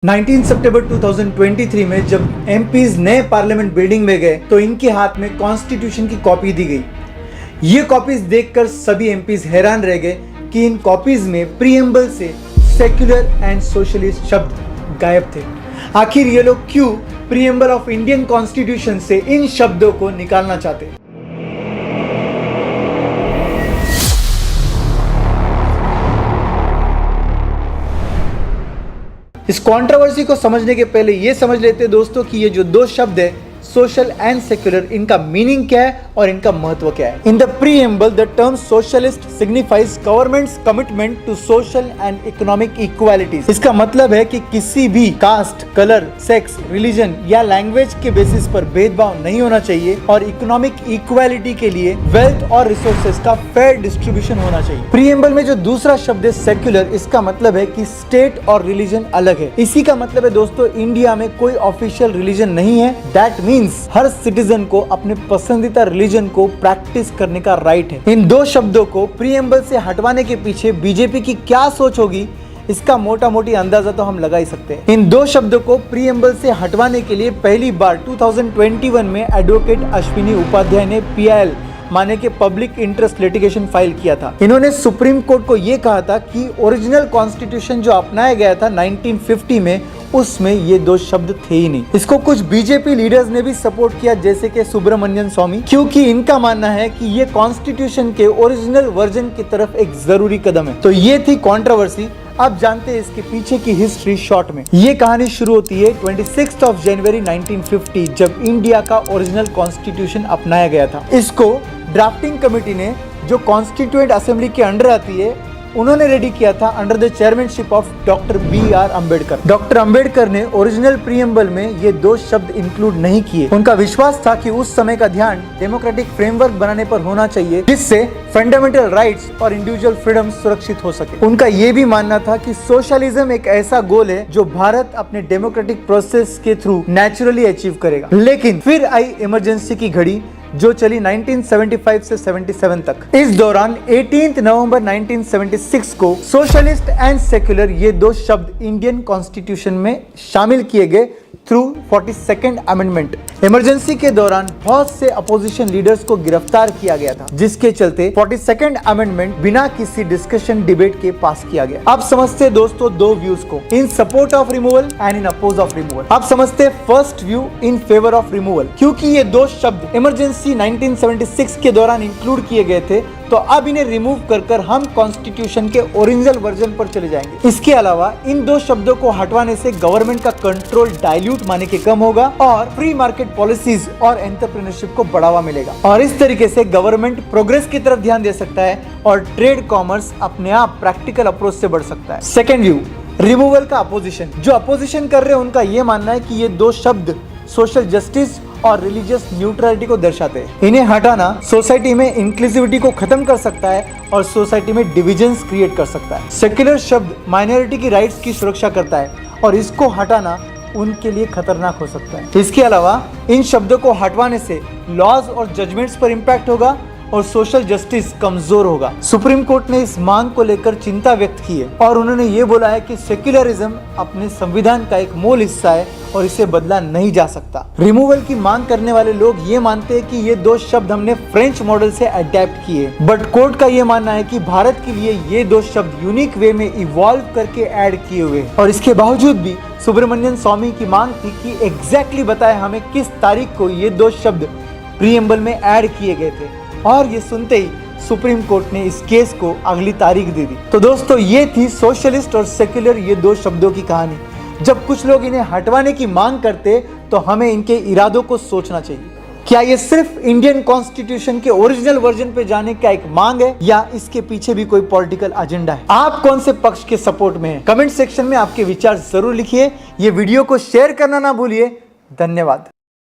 19 सितंबर 2023 में जब एमपीज नए पार्लियामेंट बिल्डिंग में गए तो इनके हाथ में कॉन्स्टिट्यूशन की कॉपी दी गई। ये कॉपीज देखकर सभी एमपीज हैरान रह गए कि इन कॉपीज में प्रीएम्बल से सेक्युलर एंड सोशलिस्ट शब्द गायब थे। आखिर ये लोग क्यों प्रीएम्बल ऑफ इंडियन कॉन्स्टिट्यूशन से इन शब्दों को निकालना चाहते? इस कंट्रोवर्सी को समझने के पहले ये समझ लेते हैं दोस्तों कि ये जो दो शब्द है सोशल एंड सेक्युलर, इनका मीनिंग क्या है और इनका महत्व क्या है। In the preamble the term socialist signifies government's commitment to social and economic equality. इसका मतलब है कि किसी भी कास्ट, कलर, सेक्स, रिलीजन या लैंग्वेज के बेसिस पर भेदभाव नहीं होना चाहिए और इकोनॉमिक इक्वालिटी के लिए वेल्थ और रिसोर्सेज का फेयर डिस्ट्रीब्यूशन होना चाहिए। प्रीएम्बल में जो दूसरा शब्द है सेक्युलर, इसका मतलब है कि स्टेट और रिलीजन अलग है। इसी का मतलब है दोस्तों इंडिया में कोई ऑफिशियल रिलीजन नहीं है। दैट मीन्स हर सिटीजन को अपने पसंदीदा रिलीजन को प्रैक्टिस करने का राइट है। इन दो शब्दों को प्रीएम्बल से हटवाने के पीछे बीजेपी की क्या सोच होगी, इसका मोटा मोटी अंदाजा तो हम लगा ही सकते हैं। इन दो शब्दों को प्रीएम्बल से हटवाने के लिए पहली बार 2021 में एडवोकेट अश्विनी उपाध्याय ने पीआईएल माने के पब्लिक इंटरेस्ट लिटिगेशन फाइल किया था। इन्होंने सुप्रीम कोर्ट को यह कहा था कि ओरिजिनल कॉन्स्टिट्यूशन जो अपनाया गया था 1950 में, उसमें ये दो शब्द थे ही नहीं। इसको कुछ बीजेपी लीडर्स ने भी सपोर्ट किया, जैसे कि सुब्रमण्यम स्वामी, क्योंकि इनका मानना है कि ये कॉन्स्टिट्यूशन के ओरिजिनल वर्जन की तरफ एक जरूरी कदम है। तो ये थी कंट्रोवर्सी। अब जानते हैं इसके पीछे की हिस्ट्री शॉर्ट में। ये कहानी शुरू होती है 26 जनवरी 1950 जब इंडिया का ओरिजिनल कॉन्स्टिट्यूशन अपनाया गया था। इसको ड्राफ्टिंग कमेटी ने, जो कॉन्स्टिट्यूएंट असेंबली के अंडर आती है, उन्होंने रेडी किया था under the chairmanship of doctor B.R. Ambedkar. Doctor Ambedkar ने ओरिजिनल प्रीएम्बल में ये दो शब्द इंक्लूड नहीं किए। उनका विश्वास था कि उस समय का ध्यान डेमोक्रेटिक फ्रेमवर्क बनाने पर होना चाहिए जिससे फंडामेंटल राइट्स और इंडिविजुअल फ्रीडम सुरक्षित हो सके। उनका ये भी मानना था कि सोशलिज्म एक ऐसा गोल है जो भारत अपने डेमोक्रेटिक प्रोसेस के थ्रू नेचुरली अचीव करेगा। लेकिन फिर आई इमरजेंसी की घड़ी जो चली 1975 से 77 तक। इस दौरान 18 नवंबर 1976 को सोशलिस्ट एंड सेक्युलर ये दो शब्द इंडियन कॉन्स्टिट्यूशन में शामिल किए गए थ्रू 42nd अमेंडमेंट। इमरजेंसी के दौरान बहुत से अपोजिशन लीडर्स को गिरफ्तार किया गया था, जिसके चलते 42nd अमेंडमेंट बिना किसी डिस्कशन डिबेट के पास किया गया। अब समझते हैं दोस्तों दो व्यूज को, in support of removal and in oppose of removal. अब समझते हैं first view in favour of removal. क्योंकि ये दो शब्द इमरजेंसी 1976 के दौरान इंक्लूड किए गए थे, तो अब इन्हें रिमूव कर हम कॉन्स्टिट्यूशन के ओरिजिनल वर्जन पर चले जाएंगे। इसके अलावा इन दो शब्दों को हटवाने से गवर्नमेंट का कंट्रोल डाइल्यूट माने के कम होगा और फ्री मार्केट पॉलिसीज और एंटरप्रेन्योरशिप को बढ़ावा मिलेगा और इस तरीके से गवर्नमेंट प्रोग्रेस की तरफ ध्यान दे सकता है और ट्रेड कॉमर्स अपने आप प्रैक्टिकल अप्रोच से बढ़ सकता है। सेकेंड व्यू, रिमूवल का अपोजिशन। जो अपोजिशन कर रहे हैं उनका यह मानना है कि ये दो शब्द सोशल जस्टिस और रिलीजियस न्यूट्रलिटी को दर्शाते हैं। इन्हें हटाना सोसाइटी में इंक्लूसिविटी को खत्म कर सकता है और सोसाइटी में डिविजन्स क्रिएट कर सकता है। सेक्युलर शब्द माइनॉरिटी की राइट्स की सुरक्षा करता है और इसको हटाना उनके लिए खतरनाक हो सकता है। इसके अलावा इन शब्दों को हटवाने से लॉज और जजमेंट्स पर इंपैक्ट होगा और सोशल जस्टिस कमजोर होगा। सुप्रीम कोर्ट ने इस मांग को लेकर चिंता व्यक्त की है और उन्होंने ये बोला है कि सेक्युलरिज्म अपने संविधान का एक मूल हिस्सा है और इसे बदला नहीं जा सकता। रिमूवल की मांग करने वाले लोग ये मानते हैं कि ये दो शब्द हमने फ्रेंच मॉडल से अडेप्ट किए, बट कोर्ट का ये मानना है कि भारत के लिए ये दो शब्द यूनिक वे में इवॉल्व करके ऐड किए हुए और इसके बावजूद भी सुब्रमण्यम स्वामी की मांग थी कि एग्जैक्टली बताए हमें किस तारीख को ये दो शब्द प्रीएम्बल में ऐड किए गए थे और ये सुनते ही सुप्रीम कोर्ट ने इस केस को अगली तारीख दे दी। तो दोस्तों ये थी सोशलिस्ट और सेक्युलर ये दो शब्दों की कहानी। जब कुछ लोग इन्हें हटवाने की मांग करते तो हमें इनके इरादों को सोचना चाहिए। क्या ये सिर्फ इंडियन कॉन्स्टिट्यूशन के ओरिजिनल वर्जन पे जाने का एक मांग है या इसके पीछे भी कोई पॉलिटिकल एजेंडा है? आप कौन से पक्ष के सपोर्ट में हैं? कमेंट सेक्शन में आपके विचार जरूर लिखिए। ये वीडियो को शेयर करना ना भूलिए। धन्यवाद।